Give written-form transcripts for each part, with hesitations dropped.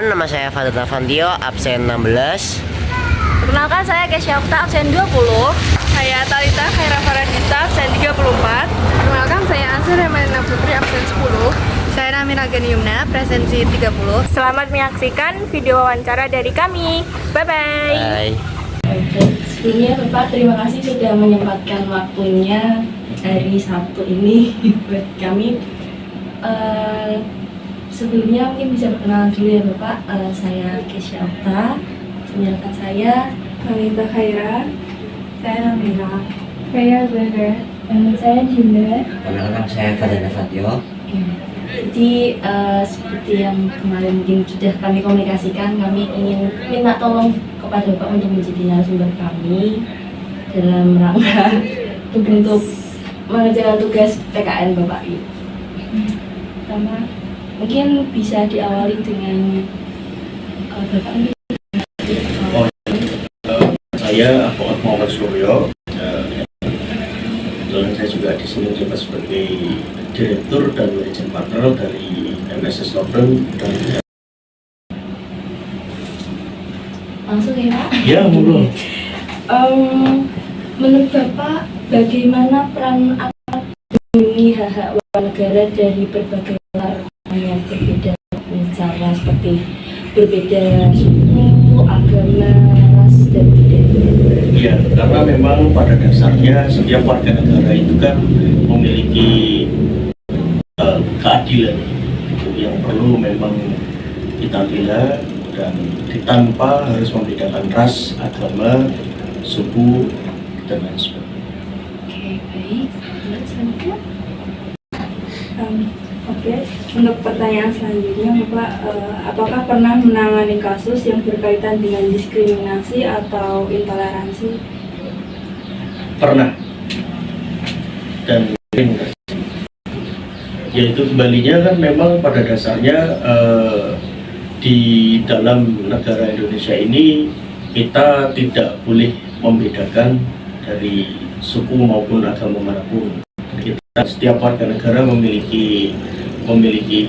nama saya Fadil Navandio, absen 16. Perkenalkan, saya Kesya Okta, absen 20. Saya Talita Khaira Faradita, absen 34. Perkenalkan, saya Asir Remalina Putri, absen 10. Saya Namira Ganiumna, presensi 30. Selamat menyaksikan video wawancara dari kami. Bye-bye. Bye. Oke, sebelumnya Bapak terima kasih sudah menyempatkan waktunya hari Sabtu ini buat kami. Sebelumnya mungkin bisa perkenalan dulu ya Bapak. Saya Kesya Okta, rekan saya Talita Khaira. Saya Namira. saya Zahra, saya Dinda. Perkenalkan, saya Fadil Navandio. Jadi seperti yang kemarin mungkin sudah kami komunikasikan, kami ingin minta tolong kepada Bapak untuk menjadi narasumber kami dalam rangka untuk mengerjakan tugas PKN Bapak. Pertama, mungkin bisa diawali dengan Bapak ini. Saya Advokat Muhammad Suryo. Kebetulan saya juga di sini menjabat sebagai Direktur dan Manajer Partner dari MSS Law Firm dan Langsung ya Pak? ya mulu. Menurut Bapak, bagaimana peran melindungi hak-hak warga negara dari berbagai larangan yang berbeda, misalnya seperti berbeda suku, agama, ras, dan budaya? Ya, karena memang pada dasarnya setiap warga negara itu kan memiliki keadilan itu yang perlu memang kita bela, dan tanpa harus membedakan ras, agama, suku, dan lain sebagainya. Oke, baik. Selanjutnya. Oke, untuk pertanyaan selanjutnya Bapak, apakah pernah menangani kasus yang berkaitan dengan diskriminasi atau intoleransi? Pernah. Dan yaitu kembalinya kan memang pada dasarnya di dalam negara Indonesia ini kita tidak boleh membedakan dari suku maupun agama manapun. Kita setiap warga negara memiliki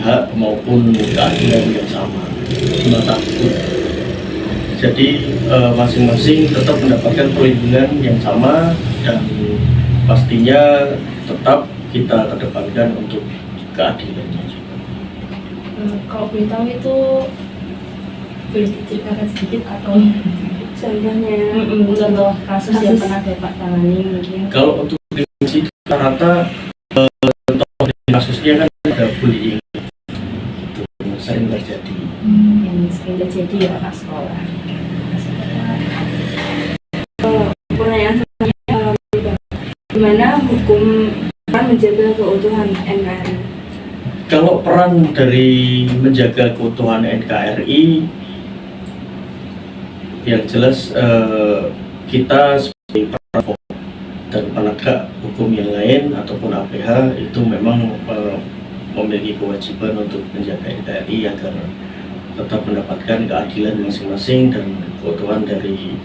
hak maupun keadilan yang sama di mata hukum. Jadi masing-masing tetap mendapatkan perlindungan yang sama, dan pastinya tetap kita kedepankan untuk keadilannya juga. Kalau boleh tahu itu boleh diceritakan sedikit atau Contohnya, contoh kasus yang pernah Bapak tangani mungkin? Kalau untuk definisi rata-rata contoh kasusnya kan ada bullying, itu sering terjadi. Yang sering terjadi ya Pak sekolah. pertanyaan selanjutnya, gimana hukum akan menjaga keutuhan NKRI? Kalau peran dari menjaga keutuhan NKRI, yang jelas kita sebagai para dan penegak hukum yang lain ataupun APH itu memang memiliki kewajiban untuk menjaga NKRI agar tetap mendapatkan keadilan masing-masing dan keutuhan dari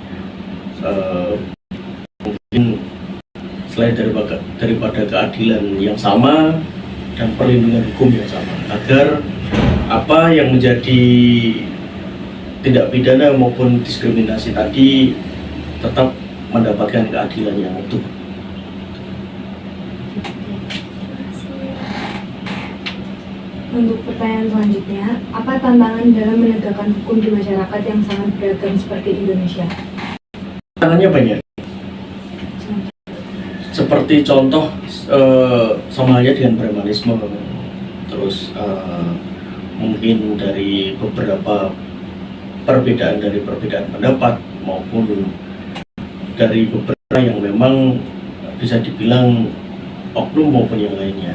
mungkin selain daripada keadilan yang sama dan perlindungan hukum yang sama, agar apa yang menjadi tindak pidana maupun diskriminasi tadi tetap mendapatkan keadilan yang utuh. Untuk pertanyaan selanjutnya, apa tantangan dalam menegakkan hukum di masyarakat yang sangat beragam seperti Indonesia? Tantangannya banyak. Seperti contoh sama halnya dengan premanisme, terus mungkin dari beberapa perbedaan pendapat maupun dari beberapa yang memang bisa dibilang oknum maupun yang lainnya.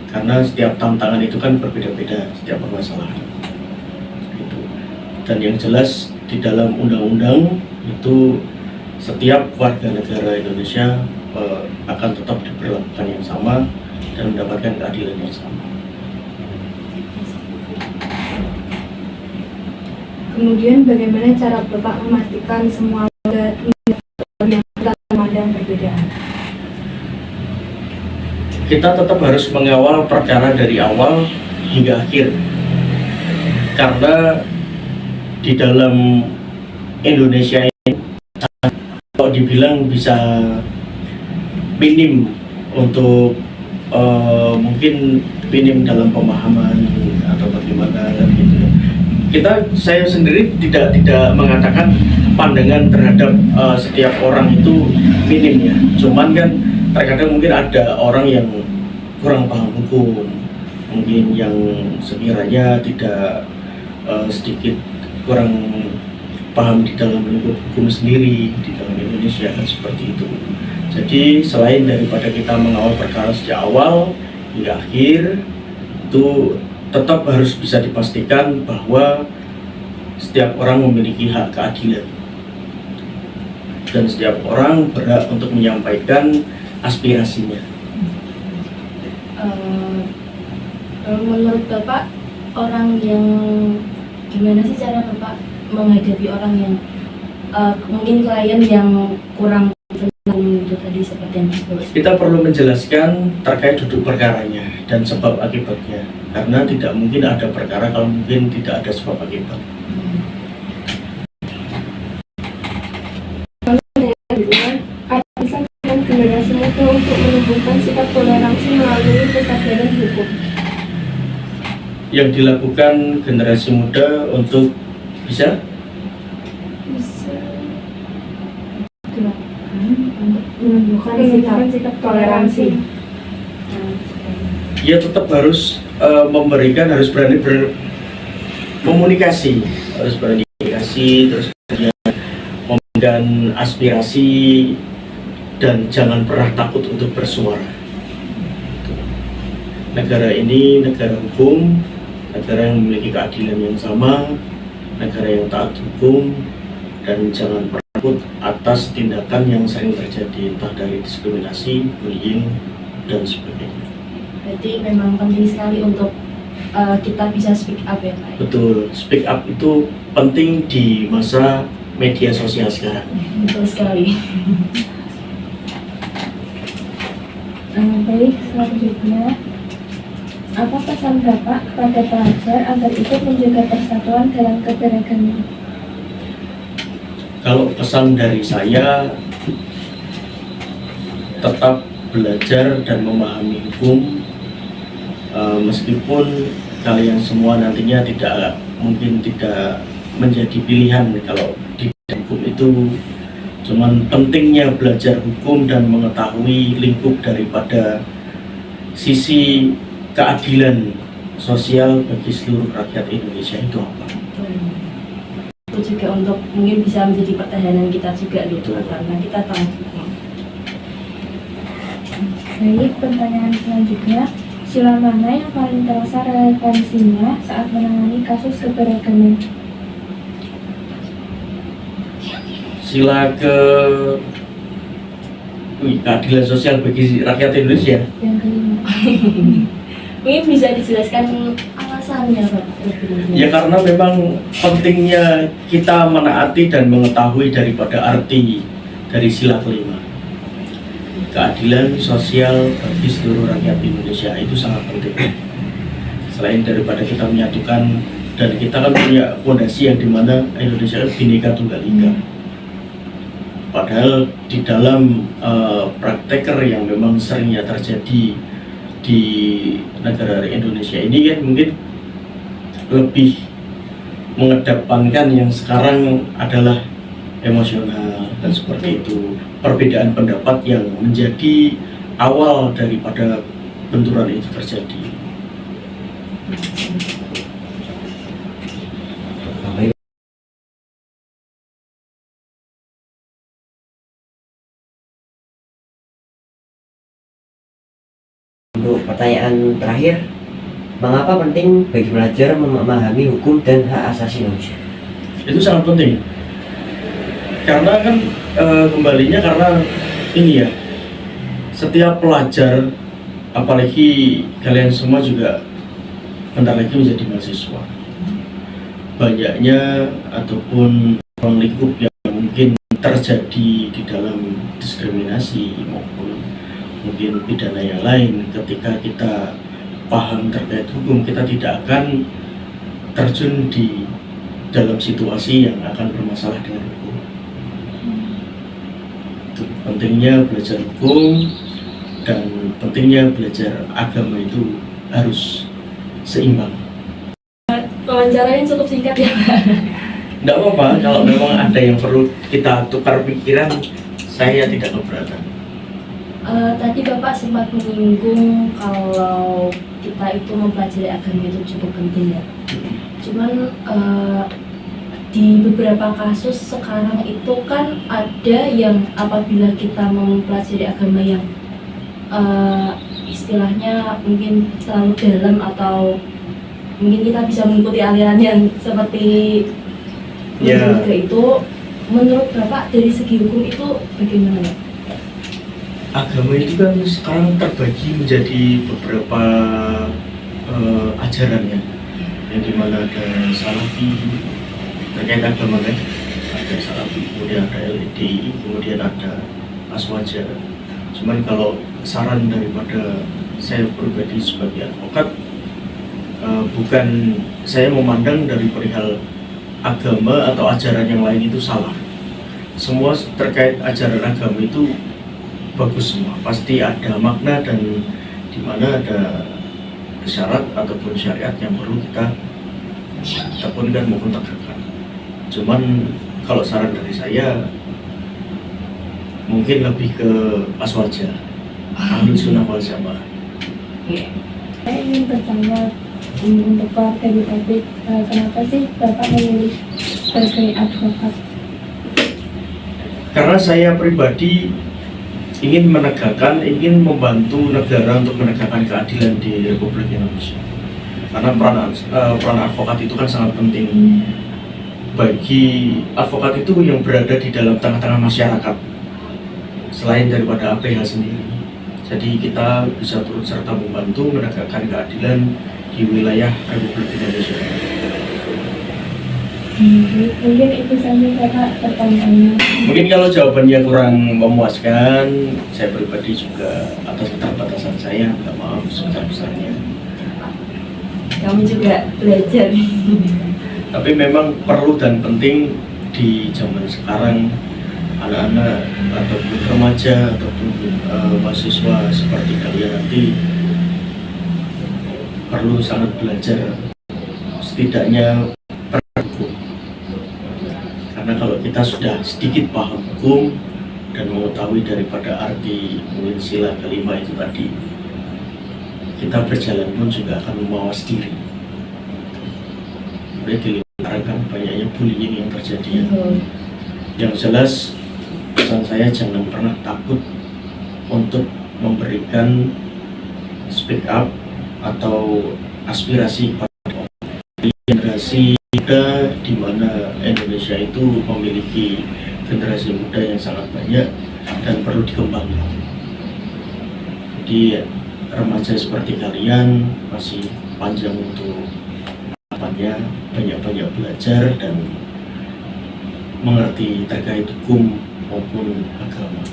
Karena setiap tantangan itu kan berbeda-beda, setiap permasalahan. Gitu. Dan yang jelas di dalam undang-undang itu setiap warga negara Indonesia akan tetap diperlakukan yang sama dan mendapatkan keadilan yang sama. Kemudian bagaimana cara Bapak memastikan semua warga yang tak memandang perbedaan? Kita tetap harus mengawal perkara dari awal hingga akhir, karena di dalam Indonesia ini kalau dibilang bisa minim untuk mungkin minim dalam pemahaman atau bagaimana kan gitu. Saya sendiri tidak mengatakan pandangan terhadap setiap orang itu minim ya. Cuman kan terkadang mungkin ada orang yang kurang paham hukum, mungkin yang sekiranya tidak sedikit kurang paham di dalam lingkup hukum sendiri di dalam Indonesia kan seperti itu. Jadi selain daripada kita mengawal perkara sejak awal hingga akhir, itu tetap harus bisa dipastikan bahwa setiap orang memiliki hak keadilan dan setiap orang berhak untuk menyampaikan aspirasinya. Menurut Bapak, orang yang gimana sih cara Bapak menghadapi orang yang mungkin klien yang kurang itu tadi seperti yang disebut? Kita perlu menjelaskan terkait duduk perkaranya dan sebab akibatnya, karena tidak mungkin ada perkara kalau mungkin tidak ada sebab akibat. Ada generasi muda untuk menumbuhkan sikap toleransi melalui kesadaran hukum. Yang dilakukan generasi muda untuk bisa menumbuhkan sikap toleransi. ya tetap harus harus berani berkomunikasi, harus berani komunikasi, terus kemudian memberikan aspirasi dan jangan pernah takut untuk bersuara. Negara ini negara hukum, negara yang memiliki keadilan yang sama, negara yang taat hukum, dan jangan pernah takut atas tindakan yang sering terjadi, entah dari diskriminasi, bullying, dan sebagainya. Berarti memang penting sekali untuk kita bisa speak up ya Pak? Betul, speak up itu penting di masa media sosial sekarang. Betul sekali. Baik, selanjutnya, apa pesan Bapak kepada pelajar agar ikut menjaga persatuan dalam keberagaman? Kalau pesan dari saya, tetap belajar dan memahami hukum, meskipun kalian semua nantinya mungkin tidak menjadi pilihan kalau di hukum itu. Cuman pentingnya belajar hukum dan mengetahui lingkup daripada sisi keadilan sosial bagi seluruh rakyat Indonesia itu apa. Itu juga untuk mungkin bisa menjadi pertahanan kita juga gitu, karena kita tahu. Baik, pertanyaan selanjutnya, sila mana yang paling terasa relevansinya saat menangani kasus keberagaman? Sila keadilan sosial bagi rakyat Indonesia. Yang kelima. Mungkin bisa dijelaskan alasannya Pak? Ya karena memang pentingnya kita menaati dan mengetahui daripada arti dari sila kelima. Keadilan sosial bagi seluruh rakyat Indonesia itu sangat penting. Selain daripada kita menyatukan, dan kita kan punya fondasi yang dimana Indonesia Bhinneka Tunggal Ika. Padahal di dalam prakteker yang memang seringnya terjadi di negara Indonesia ini kan mungkin lebih mengedepankan yang sekarang adalah emosional dan seperti itu, perbedaan pendapat yang menjadi awal daripada benturan itu terjadi. Untuk pertanyaan terakhir, mengapa penting bagi pelajar memahami hukum dan hak asasi manusia? Itu sangat penting karena kan kembalinya karena ini ya, setiap pelajar, apalagi kalian semua juga bentar lagi menjadi mahasiswa, banyaknya ataupun ruang lingkup yang mungkin terjadi di dalam diskriminasi maupun mungkin pidana yang lain. Ketika kita paham terkait hukum, kita tidak akan terjun di dalam situasi yang akan bermasalah dengan hukum. Itu pentingnya belajar hukum dan pentingnya belajar agama itu harus seimbang. Wawancaranya cukup singkat ya Pak. Tidak apa-apa, kalau memang ada yang perlu kita tukar pikiran, saya tidak keberatan. Tadi Bapak sempat menyinggung kalau kita itu mempelajari agama itu cukup penting ya. Cuman di beberapa kasus sekarang itu kan ada yang apabila kita mempelajari agama yang istilahnya mungkin terlalu dalam atau mungkin kita bisa mengikuti aliran yang seperti Ya. itu, menurut Bapak dari segi hukum itu bagaimana ya? Agama itu kan sekarang terbagi menjadi beberapa ajaran ya, yang dimana ada salafi terkait agama kan, ada salafi, kemudian ada LDI, kemudian ada aswaja. Cuman kalau saran daripada saya pribadi sebagai advokat, bukan saya memandang dari perihal agama atau ajaran yang lain itu salah. Semua terkait ajaran agama itu bagus semua, pasti ada makna dan di mana ada syarat ataupun syariat yang perlu kita tekunkan maupun tegakkan. Cuman kalau saran dari saya mungkin lebih ke aswaja, Ahlus Sunnah wal Jamaah. Saya ingin bertanya untuk Pak dari topik, kenapa sih Bapak memilih sebagai advokat? Karena saya pribadi ingin membantu negara untuk menegakkan keadilan di Republik Indonesia. Karena peran advokat itu kan sangat penting. Bagi advokat itu yang berada di dalam tengah-tengah masyarakat, selain daripada APH sendiri. Jadi kita bisa turut serta membantu menegakkan keadilan di wilayah Republik Indonesia. Mungkin itu saja Bapak pertanyaannya. Mungkin kalau jawabannya kurang memuaskan, saya pribadi juga atas keterbatasan saya minta maaf sebesar-besarnya. Kami juga belajar. Tapi memang perlu dan penting di zaman sekarang, anak-anak ataupun remaja ataupun mahasiswa seperti kalian nanti perlu sangat belajar setidaknya hukum. Karena kalau kita sudah sedikit paham hukum dan mengetahui daripada arti mungkin sila kelima itu tadi, kita berjalan pun juga akan memawas diri. Mulai di lingkaran banyaknya bullying yang terjadi ya. Yang jelas pesan saya jangan pernah takut untuk memberikan speak up atau aspirasi kepada generasi muda, di mana Indonesia itu memiliki generasi muda yang sangat banyak dan perlu dikembangkan. Jadi remaja seperti kalian masih panjang untuk banyak-banyak belajar dan mengerti terkait hukum maupun agama.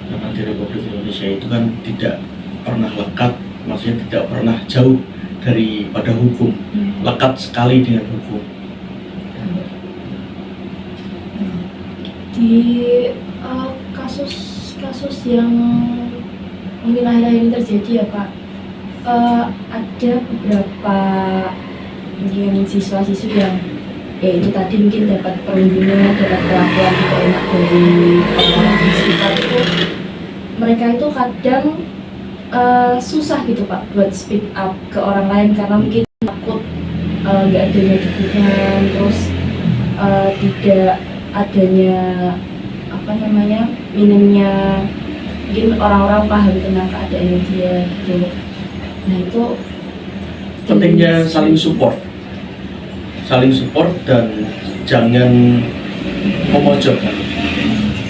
Karena di Republik Indonesia itu kan tidak pernah lekat, maksudnya tidak pernah jauh daripada hukum, lekat sekali dengan hukum. Di kasus-kasus yang mungkin akhir-akhir ini terjadi ya Pak, ada beberapa mungkin siswa-siswi yang ya itu tadi mungkin dapat perlindungan, dapat perlakuan tidak enak dari orang di sekitar itu, mereka itu kadang susah gitu Pak buat speak up ke orang lain karena mungkin takut nggak adanya dukungan, terus tidak adanya minimnya mungkin orang-orang paham tentang keadaannya dia gitu. Nah itu Pentingnya saling support dan jangan memojokkan,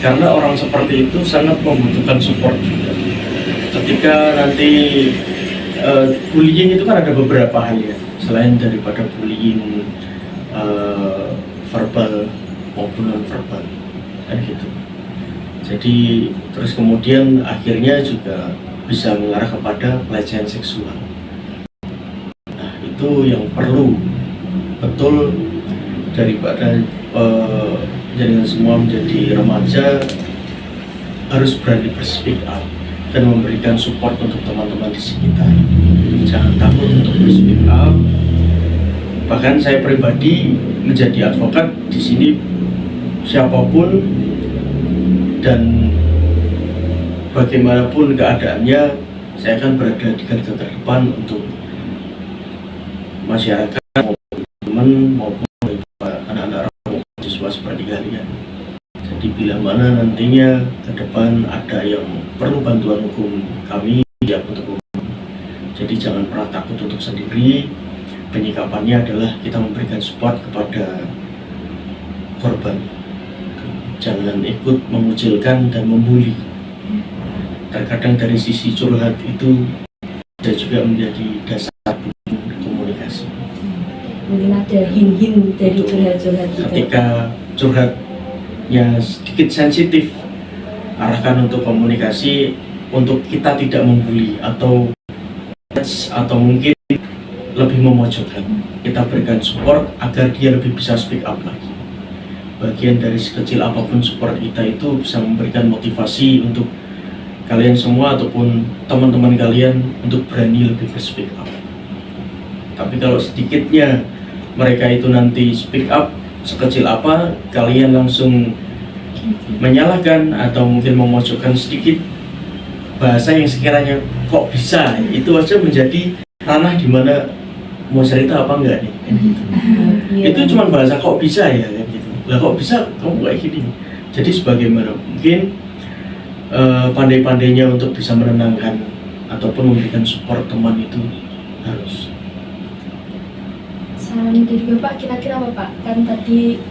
karena orang seperti itu sangat membutuhkan support juga. Ketika nanti bullying itu kan ada beberapa hal ya, selain daripada bullying verbal maupun non verbal kan gitu. Jadi terus kemudian akhirnya juga bisa mengarah kepada pelecehan seksual. Nah itu yang perlu betul daripada jaringan semua menjadi remaja harus berani berspeak up dan memberikan support untuk teman-teman di sekitar. Jangan takut untuk berspeak up. Bahkan saya pribadi menjadi advokat di sini, siapapun dan bagaimanapun keadaannya, saya akan berada di garda terdepan untuk masyarakat maupun teman maupun anak-anak siswa seperti kalian. Jadi bila mana nantinya ke depan ada yang perlu bantuan hukum, kami siap untuk hukum. Jadi jangan pernah takut untuk sendiri. Penyikapannya adalah kita memberikan support kepada korban. Jangan ikut mengucilkan dan membuli. Terkadang dari sisi curhat itu ada juga menjadi dasar komunikasi. Mungkin ada hin-hin dari curhat-curhat itu. Ketika curhatnya sedikit sensitif, arahkan untuk komunikasi untuk kita tidak membuli atau mungkin lebih memojokkan. Kita berikan support agar dia lebih bisa speak up lagi. Bagian dari sekecil apapun support kita itu bisa memberikan motivasi untuk kalian semua ataupun teman-teman kalian untuk berani lebih speak up. Tapi kalau sedikitnya mereka itu nanti speak up sekecil apa, kalian langsung menyalahkan atau mungkin memojokkan sedikit, bahasa yang sekiranya kok bisa, itu aja menjadi ranah di mana mau cerita apa enggak nih, kan gitu. Itu cuma bahasa kok bisa ya, kan gitu. Lah kok bisa kamu kayak gini. Jadi sebagaimana mungkin pandai-pandainya untuk bisa menenangkan ataupun memberikan support teman itu harus. Saran dari Bapak kira-kira apa Pak? Kan tadi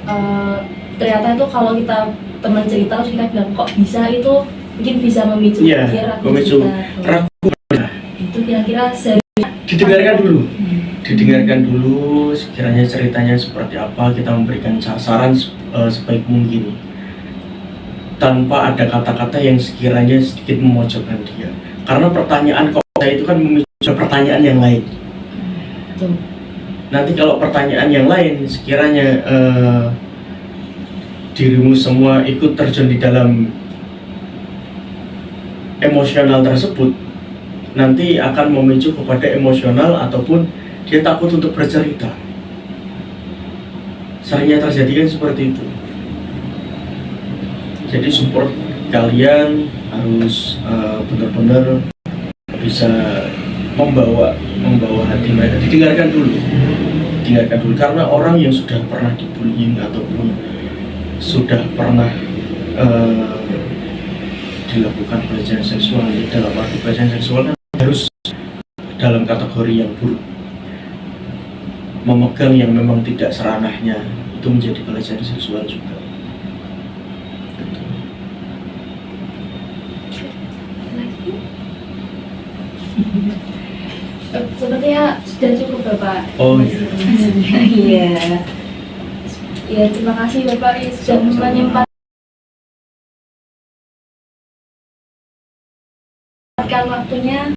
ternyata itu kalau kita teman cerita terus kita bilang kok bisa, itu mungkin bisa memicu dia ragu kita. Itu kira-kira didengarkan dulu sekiranya ceritanya seperti apa, kita memberikan saran sebaik mungkin tanpa ada kata-kata yang sekiranya sedikit memojokkan dia, karena pertanyaan kok saya itu kan memicu pertanyaan yang lain. Nanti kalau pertanyaan yang lain sekiranya dirimu semua ikut terjun di dalam emosional tersebut, nanti akan memicu kepada emosional ataupun dia takut untuk bercerita. Seringnya terjadi kan seperti itu. Jadi support kalian harus benar-benar bisa membawa hati mereka. Dengarkan dulu karena orang yang sudah pernah dibullying ataupun sudah pernah dilakukan pelecehan seksual, dalam arti pelecehan seksual kan harus dalam kategori yang buruk. Memegang yang memang tidak seranahnya itu menjadi pelecehan seksual juga. Sepertinya sudah cukup Bapak. Oh iya. Iya. Ya, terima kasih Bapak sudah menyempatkan waktunya.